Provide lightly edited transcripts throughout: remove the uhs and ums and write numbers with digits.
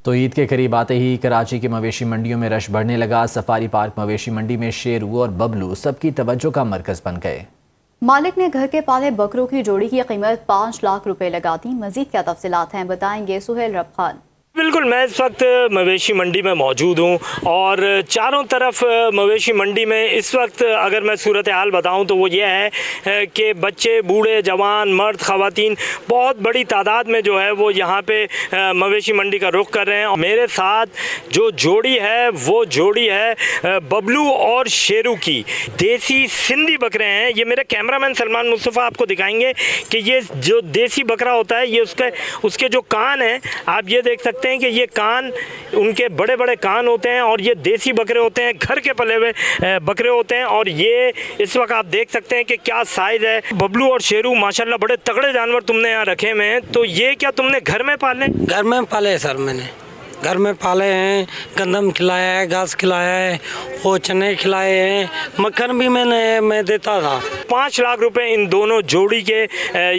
तो ईद के करीब आते ही कराची की मवेशी मंडियों में रश बढ़ने लगा। सफारी पार्क मवेशी मंडी में शेरू और बबलू सबकी तवज्जो का मरकज बन गए। मालिक ने घर के पाले बकरों की जोड़ी की कीमत 5 लाख रुपए लगा दी। मजीद क्या तफसीलात हैं बताएंगे सुहेल रब्बान। बिल्कुल, मैं इस वक्त मवेशी मंडी में मौजूद हूँ और चारों तरफ मवेशी मंडी में इस वक्त अगर मैं सूरत हाल बताऊँ तो वो ये है कि बच्चे, बूढ़े, जवान, मर्द, ख़वातीन बहुत बड़ी तादाद में जो है वो यहाँ पे मवेशी मंडी का रुख कर रहे हैं। मेरे साथ जो जोड़ी है वो जोड़ी है बबलू और शेरू की। देसी सिंधी बकरे हैं। ये मेरे कैमरामैन सलमान मुस्तफ़ा आपको दिखाएंगे कि ये जो देसी बकरा होता है ये उसके जो कान हैं आप ये देख सकते हैं कि ये कान उनके बड़े बड़े कान होते हैं और ये देसी बकरे होते हैं, घर के पले हुए बकरे होते हैं। और ये इस वक्त आप देख सकते हैं कि क्या साइज़ है। बबलू और शेरू माशाल्लाह बड़े तगड़े जानवर तुमने यहाँ रखे हुए हैं। तो ये क्या तुमने घर में पाले? घर में पाले है सर, मैंने घर में पाले हैं। गंदम खिलाया है, घास खिलाया है, वो चने खिलाए हैं, मक्खन भी मैं देता था। 5 लाख रुपए इन दोनों जोड़ी के,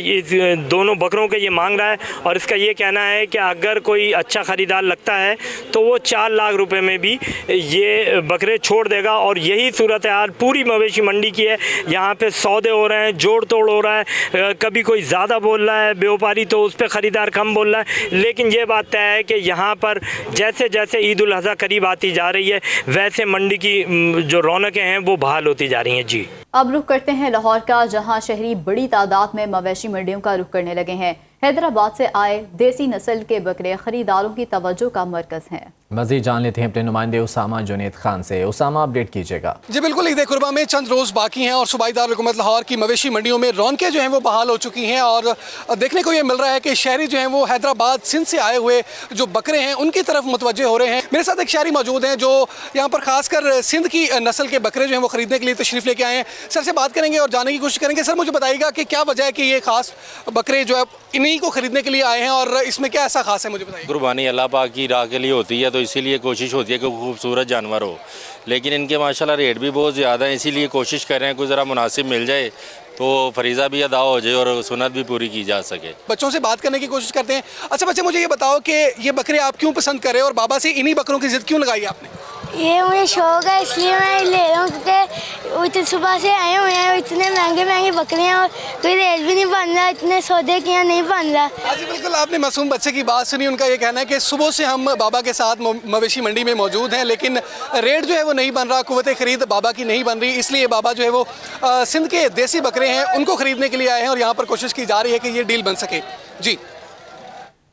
इस दोनों बकरों के ये मांग रहा है और इसका ये कहना है कि अगर कोई अच्छा ख़रीदार लगता है तो वो 4 लाख रुपए में भी ये बकरे छोड़ देगा। और यही सूरत हाल पूरी मवेशी मंडी की है। यहाँ पे सौदे हो रहे हैं, जोड़ तोड़ हो रहा है, कभी कोई ज़्यादा बोल रहा है व्यापारी तो उस पर ख़रीदार कम बोल रहा है। लेकिन ये बात तय है कि यहाँ पर जैसे जैसे ईद उल अज़हा करीब आती जा रही है वैसे मंडी की जो रौनकें हैं वो बहाल होती जा रही हैं। जी, अब रुख करते हैं लाहौर का, जहां शहरी बड़ी तादाद में मवेशी मंडियों का रुख करने लगे हैं। हैदराबाद से आए देसी नस्ल के बकरे खरीदारों की तवज्जो का मरकज हैं। मज़ीद जान लेते हैं अपने नुमाइंदे उसामा जुनैद खान से। उसामा, अपडेट कीजिएगा। जी बिल्कुल, ईद कुर्बा में चंद रोज़ बाकी हैं और सूबाईदार हुकूमत लाहौर की मवेशी मंडियों में रौनकें जो हैं वो बहाल हो चुकी हैं। और देखने को ये मिल रहा है कि शहरी जो हैं वो हैदराबाद, सिंध से आए हुए जो बकरे हैं उनकी तरफ मुतवज्जे हो रहे हैं। मेरे साथ एक शहरी मौजूद हैं जो यहाँ पर खासकर सिंध की नस्ल के बकरे जो हैं वो ख़रीदने के लिए तशरीफ़ लेके आए हैं। सर से बात करेंगे और जानने की कोशिश करेंगे। सर, मुझे बताइएगा कि क्या वजह है कि ये खास बकरे जो है इन्हीं को ख़रीदने के लिए आए हैं और इसमें क्या ऐसा खास है, मुझे बताइए। कुर्बानी अल्लाह पाक की राह के लिए होती है तो इसीलिए कोशिश होती है कि खूबसूरत जानवर हो, लेकिन इनके माशाल्लाह रेट भी बहुत ज़्यादा है। इसीलिए कोशिश कर रहे हैं कोई ज़रा मुनासिब मिल जाए तो फरीज़ा भी अदा हो जाए और सुन्नत भी पूरी की जा सके। बच्चों से बात करने की कोशिश करते हैं। अच्छा बच्चे, मुझे ये बताओ कि ये बकरे आप क्यों पसंद कर रहे हैं और बाबा से इन्हीं बकरों की ज़िद क्यों लगाई आपने? ये मुझे शौक है इसलिए मैं ले रहा हूँ क्योंकि इतने सुबह से आए हुए हैं, इतने महंगे महंगे बकरे हैं और कोई रेट भी नहीं बन रहा, इतने सौदे किया नहीं बन रहा। जी बिल्कुल, आपने मासूम बच्चे की बात सुनी। उनका ये कहना है कि सुबह से हम बाबा के साथ मवेशी मंडी में मौजूद हैं लेकिन रेट जो है वो नहीं बन रहा, कुव्वत ख़रीद बाबा की नहीं बन रही। इसलिए बाबा जो है वो सिंध के देसी बकरे हैं उनको ख़रीदने के लिए आए हैं और यहाँ पर कोशिश की जा रही है कि ये डील बन सके। जी,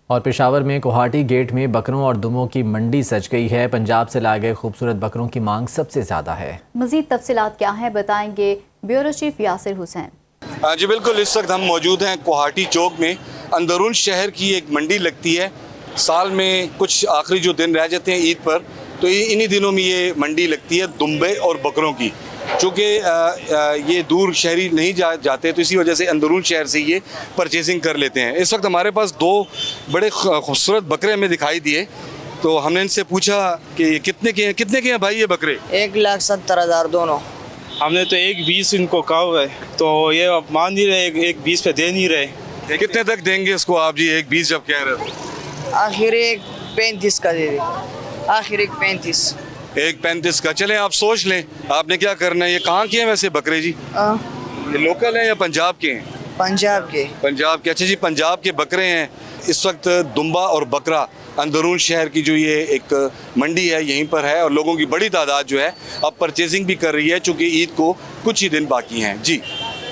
और पेशावर में कोहाटी गेट में बकरों और दुमों की मंडी सज गई है। पंजाब से लाए गए खूबसूरत बकरों की मांग सबसे ज़्यादा है। मज़ीद तफसीलात क्या हैं बताएंगे ब्यूरो चीफ यासिर हुसैन। जी बिल्कुल, इस वक्त हम मौजूद हैं कोहाटी चौक में। अंदरून शहर की एक मंडी लगती है। साल में कुछ आखिरी जो दिन रह जाते हैं ईद पर, तो इन्हीं दिनों में ये मंडी लगती है दुम्बे और बकरों की। चूँकि ये दूर शहरी नहीं जाते तो इसी वजह से अंदरून शहर से ये परचेजिंग कर लेते हैं। इस वक्त हमारे पास 2 बड़े खूबसूरत बकरे हमें दिखाई दिए, तो हमने इनसे पूछा कि कितने के हैं भाई ये बकरे? 1,70,000 दोनों। हमने तो 1,20 इनको कहा हुआ है तो ये अब मान नहीं रहे, 1,20 पे दे नहीं रहे। कितने तक देंगे इसको आप जी 1,20 जब कह रहे हो? आखिर 1,35 का दे दे, आखिर 1,35। 1,35 का। चलें आप सोच लें आपने क्या करना है। ये कहाँ के हैं वैसे बकरे जी? ये लोकल हैं या पंजाब के हैं? पंजाब के। पंजाब के, अच्छा जी, पंजाब के बकरे हैं। इस वक्त दुम्बा और बकरा अंदरून शहर की जो ये एक मंडी है यहीं पर है और लोगों की बड़ी तादाद जो है अब परचेजिंग भी कर रही है चूँकि ईद को कुछ ही दिन बाकी हैं। जी।